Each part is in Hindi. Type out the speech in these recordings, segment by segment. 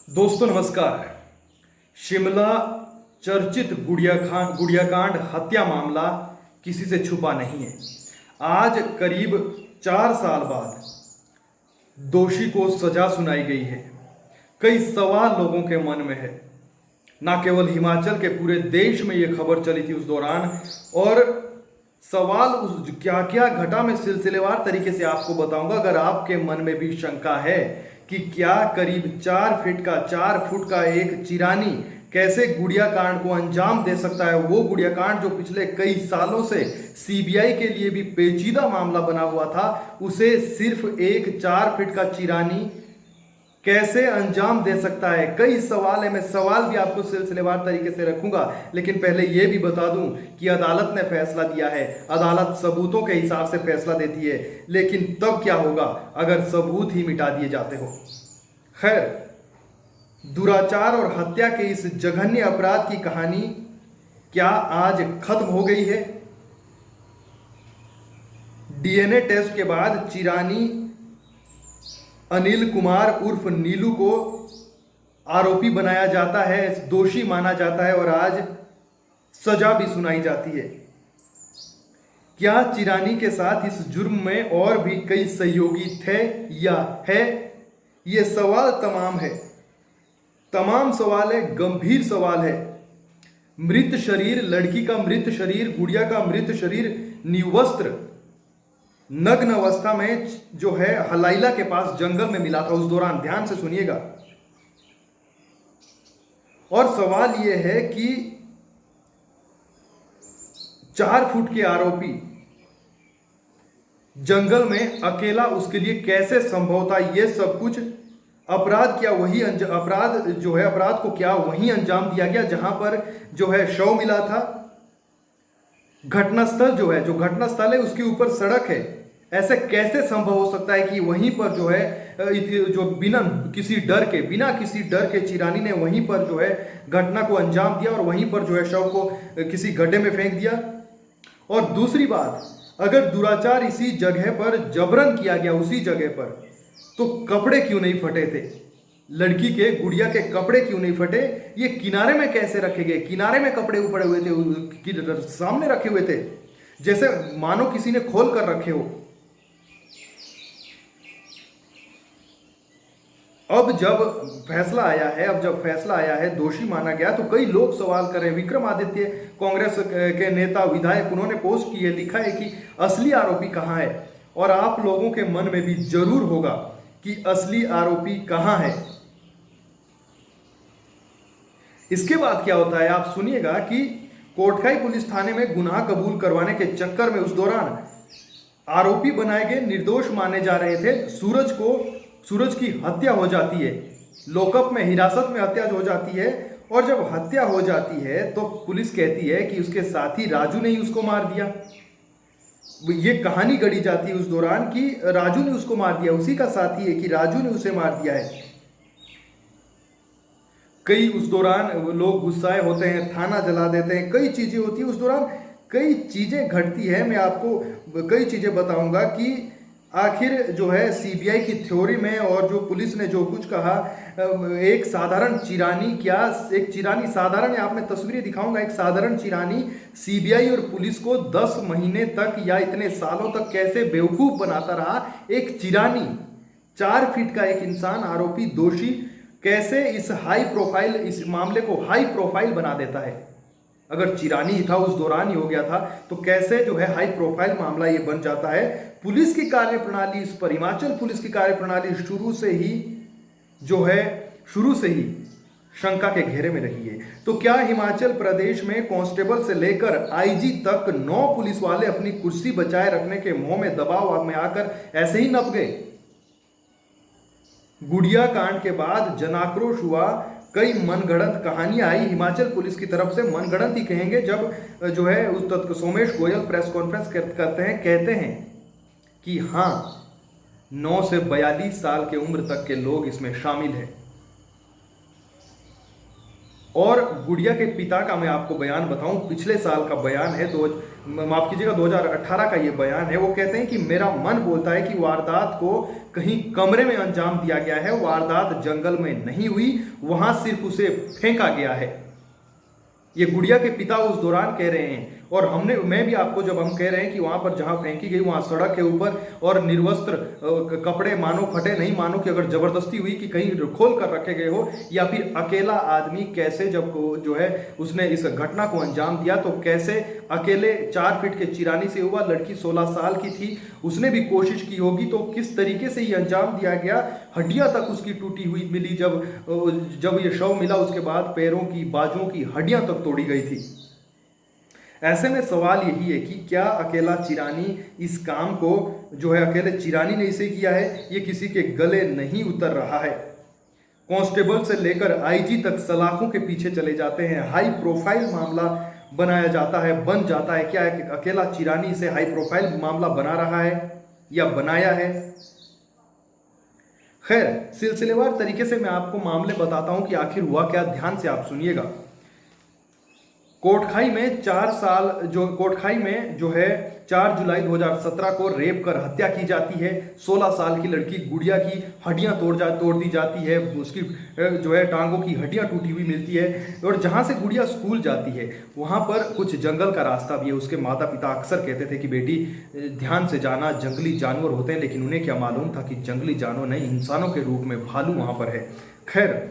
दोस्तों नमस्कार। शिमला चर्चित गुड़ियाकांड हत्या मामला किसी से छुपा नहीं है। आज करीब 4 साल बाद दोषी को सजा सुनाई गई है। कई सवाल लोगों के मन में है। ना केवल हिमाचल के पूरे देश में ये खबर चली थी उस दौरान, और सवाल उस क्या क्या घटा मैं सिलसिलेवार तरीके से आपको बताऊंगा। अगर आपके मन में भी शंका है कि क्या करीब 4 फुट का एक चिरानी कैसे गुड़िया कांड को अंजाम दे सकता है, वो गुड़िया कांड जो पिछले कई सालों से सीबीआई के लिए भी पेचीदा मामला बना हुआ था, उसे सिर्फ एक 4 फीट का चिरानी कैसे अंजाम दे सकता है। कई सवाल है, मैं सवाल भी आपको सिलसिलेवार तरीके से रखूंगा। लेकिन पहले यह भी बता दूं कि अदालत ने फैसला दिया है। अदालत सबूतों के हिसाब से फैसला देती है, लेकिन तब क्या होगा अगर सबूत ही मिटा दिए जाते हो। खैर, दुराचार और हत्या के इस जघन्य अपराध की कहानी क्या आज खत्म हो गई है? डीएनए टेस्ट के बाद चिरानी अनिल कुमार उर्फ नीलू को आरोपी बनाया जाता है, दोषी माना जाता है और आज सजा भी सुनाई जाती है। क्या चिरानी के साथ इस जुर्म में और भी कई सहयोगी थे या है? ये सवाल तमाम है, तमाम सवाल है, गंभीर सवाल है। मृत शरीर, लड़की का मृत शरीर, गुड़िया का मृत शरीर निवस्त्र नग्न अवस्था में जो है हलाइला के पास जंगल में मिला था उस दौरान। ध्यान से सुनिएगा। और सवाल यह है कि 4 फुट के आरोपी जंगल में अकेला उसके लिए कैसे संभव था? यह सब कुछ अपराध क्या वही अपराध जो है, अपराध को क्या वही अंजाम दिया गया जहां पर जो है शव मिला था? घटनास्थल जो है, जो घटनास्थल है उसके ऊपर सड़क है। ऐसे कैसे संभव हो सकता है कि वहीं पर जो है जो बिना किसी डर के चिरानी ने वहीं पर जो है घटना को अंजाम दिया और वहीं पर जो है शव को किसी गड्ढे में फेंक दिया। और दूसरी बात, अगर दुराचार इसी जगह पर जबरन किया गया उसी जगह पर, तो कपड़े क्यों नहीं फटे थे? लड़की के, गुड़िया के कपड़े क्यों नहीं फटे? ये किनारे में कैसे रखे गए? किनारे में कपड़े पड़े हुए थे, सामने रखे हुए थे, जैसे मानो किसी ने खोल कर रखे हो। अब जब फैसला आया है, दोषी माना गया, तो कई लोग सवाल कर रहे हैं। विक्रमादित्य, कांग्रेस के नेता विधायक, उन्होंने पोस्ट की है, लिखा है कि असली आरोपी कहां है। और आप लोगों के मन में भी जरूर होगा कि असली आरोपी कहां है। इसके बाद क्या होता है आप सुनिएगा कि कोटखाई पुलिस थाने में गुनाह कबूल करवाने के चक्कर में उस दौरान आरोपी बनाए गए निर्दोष माने जा रहे थे सूरज की हत्या हो जाती है। लॉकअप में, हिरासत में हत्या हो जाती है। और जब हत्या हो जाती है तो पुलिस कहती है कि उसके साथी राजू ने ही उसको मार दिया। ये कहानी गढ़ी जाती है उस दौरान कि राजू ने उसको मार दिया, उसी का साथी है, कि राजू ने उसे मार दिया है। कई उस दौरान लोग गुस्साए होते हैं, थाना जला देते हैं, कई चीजें होती है उस दौरान, कई चीजें घटती है। मैं आपको कई चीजें बताऊंगा कि आखिर जो है सीबीआई की थ्योरी में और जो पुलिस ने जो कुछ कहा, एक साधारण चिरानी, क्या एक चिरानी साधारण, यहाँ मैं तस्वीरें दिखाऊंगा, एक साधारण चिरानी सीबीआई और पुलिस को 10 महीने तक या इतने सालों तक कैसे बेवकूफ बनाता रहा। एक चिरानी, 4 फीट का एक इंसान, आरोपी, दोषी, कैसे इस मामले को हाई प्रोफाइल बना देता है। अगर चिरानी ही था, उस दौरान ही हो गया था, तो कैसे जो है हाई प्रोफाइल मामला ये बन जाता है। पुलिस की कार्यप्रणाली, इस पर हिमाचल पुलिस की कार्यप्रणाली शुरू से ही शंका के घेरे में रही है। तो क्या हिमाचल प्रदेश में कांस्टेबल से लेकर आईजी तक 9 पुलिस वाले अपनी कुर्सी बचाए रखने के मोह में, दबाव में आकर ऐसे ही नप गए? गुड़िया कांड के बाद जनाक्रोश हुआ, कई मनगढ़ंत कहानियां आई हिमाचल पुलिस की तरफ से। मनगढ़ंत ही कहेंगे जब जो है उस तक सोमेश गोयल प्रेस कॉन्फ्रेंस करते हैं, कहते हैं कि हाँ, 9 से 42 साल के उम्र तक के लोग इसमें शामिल हैं। और गुड़िया के पिता का मैं आपको बयान बताऊं, पिछले साल का बयान है, तो माफ कीजिएगा 2018 का ये बयान है। वो कहते हैं कि मेरा मन बोलता है कि वारदात को कहीं कमरे में अंजाम दिया गया है, वारदात जंगल में नहीं हुई, वहां सिर्फ उसे फेंका गया है। ये गुड़िया के पिता उस दौरान कह रहे हैं। और मैं भी आपको जब हम कह रहे हैं कि वहां पर जहां फेंकी गई वहां सड़क के ऊपर और निर्वस्त्र कपड़े, मानो फटे नहीं, मानो कि अगर जबरदस्ती हुई कि कहीं खोल कर रखे गए हो, या फिर अकेला आदमी कैसे जब जो है उसने इस घटना को अंजाम दिया तो कैसे अकेले 4 फीट के चिरानी से हुआ, लड़की 16 साल की थी, उसने भी कोशिश की होगी, तो किस तरीके से ये अंजाम दिया गया। हड्डियां तक उसकी टूटी हुई मिली, जब ये शव मिला उसके बाद पैरों की, बाजुओं की हड्डियां तक तोड़ी गई थी। ऐसे में सवाल यही है कि क्या अकेला चिरानी इस काम को जो है अकेले चिरानी ने इसे किया है, ये किसी के गले नहीं उतर रहा है। कांस्टेबल से लेकर आईजी तक सलाखों के पीछे चले जाते हैं, हाई प्रोफाइल मामला बनाया जाता है, बन जाता है। क्या अकेला चिरानी इसे हाई प्रोफाइल मामला बना रहा है या बनाया है? खैर, सिलसिलेवार तरीके से मैं आपको मामले बताता हूं कि आखिर हुआ क्या, ध्यान से आप सुनिएगा। कोटखाई में जो है 4 जुलाई 2017 को रेप कर हत्या की जाती है। 16 साल की लड़की गुड़िया की हड्डियां तोड़ दी जाती है, उसकी जो है टांगों की हड्डियां टूटी हुई मिलती है। और जहां से गुड़िया स्कूल जाती है वहां पर कुछ जंगल का रास्ता भी है। उसके माता पिता अक्सर कहते थे कि बेटी ध्यान से जाना, जंगली जानवर होते हैं, लेकिन उन्हें क्या मालूम था कि जंगली जानवर नहीं, इंसानों के रूप में भालू वहां पर है। खैर,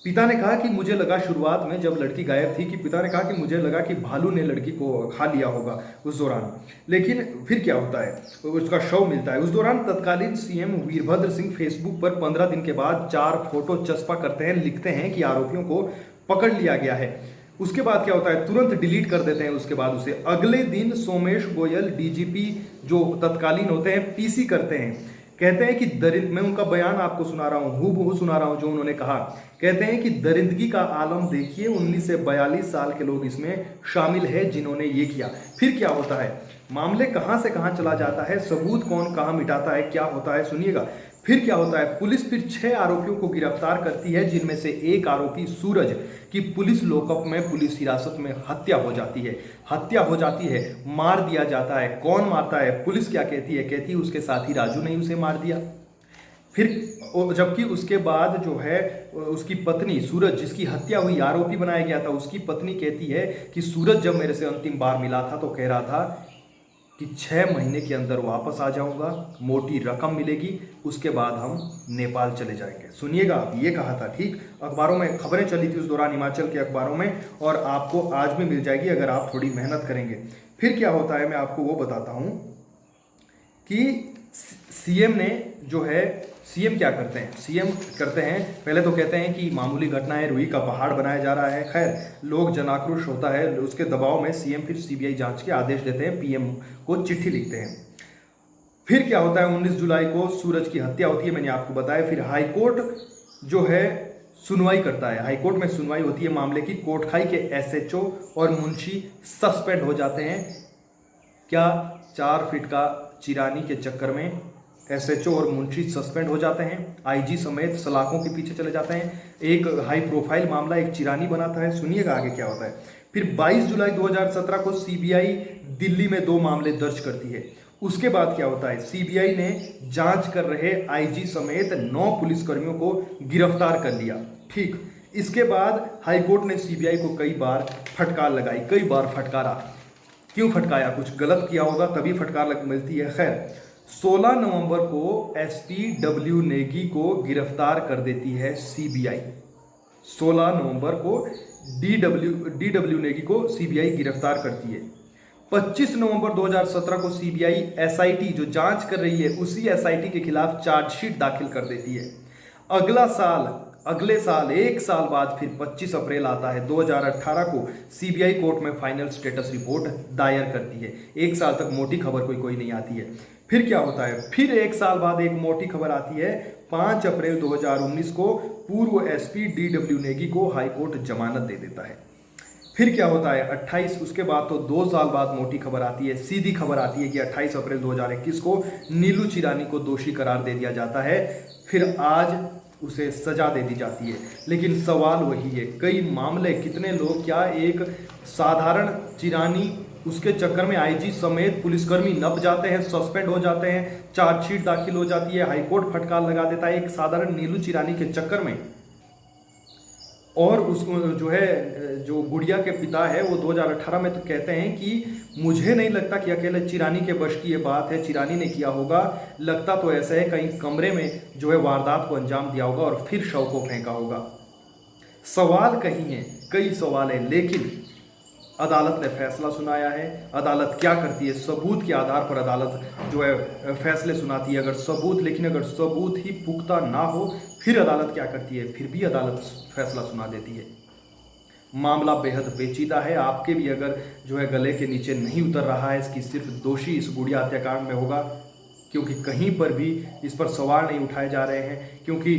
पिता ने कहा कि मुझे लगा शुरुआत में जब लड़की गायब थी कि पिता ने कहा कि मुझे लगा कि भालू ने लड़की को खा लिया होगा उस दौरान। लेकिन फिर क्या होता है, उसका शव मिलता है। उस दौरान तत्कालीन सीएम वीरभद्र सिंह फेसबुक पर 15 दिन के बाद 4 फोटो चस्पा करते हैं, लिखते हैं कि आरोपियों को पकड़ लिया गया है। उसके बाद क्या होता है, तुरंत डिलीट कर देते हैं उसके बाद उसे। अगले दिन सोमेश गोयल डीजीपी जो तत्कालीन होते हैं पीसी करते हैं, कहते हैं कि मैं उनका बयान आपको सुना रहा हूँ, हूबहू सुना रहा हूँ जो उन्होंने कहा। कहते हैं कि दरिंदगी का आलम देखिए, 19 से 42 साल के लोग इसमें शामिल है जिन्होंने ये किया। फिर क्या होता है, मामले कहां से कहां चला जाता है, सबूत कौन कहां मिटाता है, क्या होता है सुनिएगा। फिर क्या होता है, पुलिस फिर 6 आरोपियों को गिरफ्तार करती है, जिनमें से एक आरोपी सूरज की पुलिस लॉकअप में, पुलिस हिरासत में हत्या हो जाती है, मार दिया जाता है। कौन मारता है, पुलिस क्या कहती है उसके साथी राजू ने उसे मार दिया। फिर जबकि उसके बाद जो है उसकी पत्नी सूरज, जिसकी हत्या हुई, आरोपी बनाया गया था, उसकी पत्नी कहती है कि सूरज जब मेरे से अंतिम बार मिला था तो कह रहा था कि 6 महीने के अंदर वापस आ जाऊंगा, मोटी रकम मिलेगी, उसके बाद हम नेपाल चले जाएंगे। सुनिएगा, ये कहा था। ठीक, अखबारों में खबरें चली थी उस दौरान, हिमाचल के अखबारों में, और आपको आज भी मिल जाएगी अगर आप थोड़ी मेहनत करेंगे। फिर क्या होता है मैं आपको वो बताता हूं कि सीएम क्या करते हैं। सीएम करते हैं, पहले तो कहते हैं कि मामूली घटना है, रुई का पहाड़ बनाया जा रहा है। खैर, लोग जनाक्रोश होता है, उसके दबाव में सीएम फिर सीबीआई जांच के आदेश देते हैं, पीएम को चिट्ठी लिखते हैं। फिर क्या होता है, 19 जुलाई को सूरज की हत्या होती है, मैंने आपको बताया। फिर हाईकोर्ट जो है सुनवाई करता है, हाईकोर्ट में सुनवाई होती है मामले की। कोटखाई के एसएचओ और मुंशी सस्पेंड हो जाते हैं। क्या 4 फीट का चिरानी के चक्कर में एसएचओ और मुंशी सस्पेंड हो जाते हैं, आईजी समेत सलाखों के पीछे चले जाते हैं। एक हाई प्रोफाइल मामला एक चिरानी बनाता है। सुनिएगा आगे क्या होता है। फिर 22 जुलाई 2017 को सीबीआई दिल्ली में 2 मामले दर्ज करती है। उसके बाद क्या होता है, सीबीआई ने जांच कर रहे आईजी समेत 9 पुलिसकर्मियों को गिरफ्तार कर लिया। ठीक, इसके बाद हाईकोर्ट ने सीबीआई को कई बार फटकार लगाई, कई बार फटकारा। क्यों फटकाया, कुछ गलत किया होगा तभी फटकार मिलती है। खैर, 16 नवंबर को एसपी डब्ल्यू नेगी को गिरफ्तार कर देती है सीबीआई। 16 नवंबर को डीडब्ल्यू नेगी को सीबीआई गिरफ्तार करती है। 25 नवंबर 2017 को सीबीआई एसआईटी जो जांच कर रही है उसी एसआईटी के खिलाफ चार्जशीट दाखिल कर देती है। अगले साल 1 साल बाद फिर 25 अप्रैल आता है 2018 को सीबीआई कोर्ट में फाइनल स्टेटस रिपोर्ट दायर करती है। 1 साल तक मोटी खबर कोई नहीं आती है। फिर क्या होता है, फिर 1 साल बाद एक मोटी खबर आती है। 5 अप्रैल 2019 को पूर्व एसपी डीडब्ल्यू नेगी को हाईकोर्ट जमानत दे देता है। फिर क्या होता है, 28, उसके बाद तो 2 साल बाद मोटी खबर आती है, सीधी खबर आती है कि 28 अप्रैल 2021 को नीलू चिरानी को दोषी करार दे दिया जाता है। फिर आज उसे सजा दे दी जाती है। लेकिन सवाल वही है, कई मामले, कितने लोग, क्या एक साधारण चिरानी, उसके चक्कर में आईजी समेत पुलिसकर्मी नप जाते हैं, सस्पेंड हो जाते हैं, चार्जशीट दाखिल हो जाती है, हाईकोर्ट फटकार लगा देता है एक साधारण नीलू चिरानी के चक्कर में। और उस जो है, जो गुड़िया के पिता है, वो 2018 में तो कहते हैं कि मुझे नहीं लगता कि अकेले चिरानी के बश की ये बात है, चिरानी ने किया होगा, लगता तो ऐसा है कहीं कमरे में जो है वारदात को अंजाम दिया होगा और फिर शव को फेंका होगा। सवाल कहीं है, कई सवाल है, लेकिन अदालत ने फैसला सुनाया है। अदालत क्या करती है, सबूत के आधार पर अदालत जो है फैसले सुनाती है। अगर सबूत, लेकिन अगर सबूत ही पुख्ता ना हो, फिर अदालत क्या करती है, फिर भी अदालत फैसला सुना देती है। मामला बेहद पेचीदा है। आपके भी अगर जो है गले के नीचे नहीं उतर रहा है कि सिर्फ दोषी इस गुड़िया हत्याकांड में होगा, क्योंकि कहीं पर भी इस पर सवाल नहीं उठाए जा रहे हैं, क्योंकि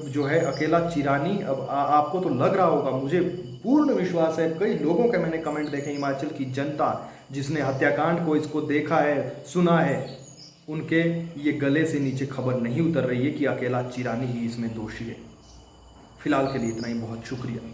जो है अकेला चिरानी, अब आपको तो लग रहा होगा, मुझे पूर्ण विश्वास है, कई लोगों के मैंने कमेंट देखे, हिमाचल की जनता जिसने हत्याकांड को, इसको देखा है, सुना है, उनके ये गले से नीचे खबर नहीं उतर रही है कि अकेला चिरानी ही इसमें दोषी है। फिलहाल के लिए इतना ही, बहुत शुक्रिया।